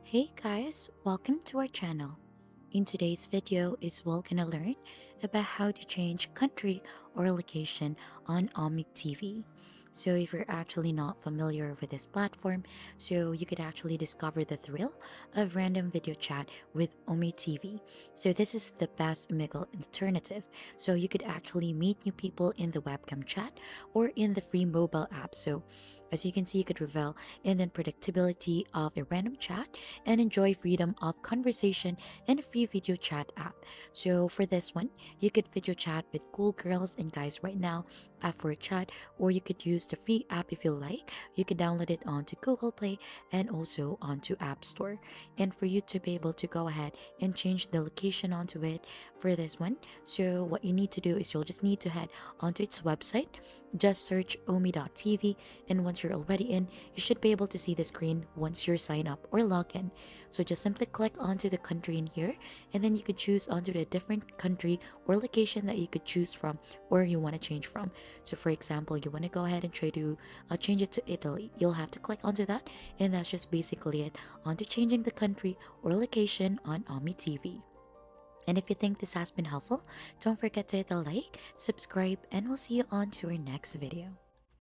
Hey guys, welcome to our channel. In today's video is we're gonna learn about how to change country or location on Omi TV. So if you're actually not familiar with this platform, so you could actually discover the thrill of random video chat with Omi TV. So this is the best middle alternative. So you could actually meet new people in the webcam chat or in the free mobile app. So as you can see, you could revel in the predictability of a random chat and enjoy freedom of conversation in a free video chat app. So for this one, you could video chat with cool girls and guys right now for a chat, or you could use the free app if you like. You could download it onto Google Play and also onto App Store. And for you to be able to go ahead and change the location onto it for this one, so what you need to do is you'll just need to head onto its website, just search Omi.tv, and once you're already in, you should be able to see the screen once you're signed up or log in. So just simply click onto the country in here, and then you could choose onto the different country or location that you could choose from or you want to change from. So for example, you want to go ahead and try to change it to Italy. You'll have to click onto that, and that's just basically it onto changing the country or location on Omi TV. And if you think this has been helpful, don't forget to hit the like, subscribe, and we'll see you on to our next video.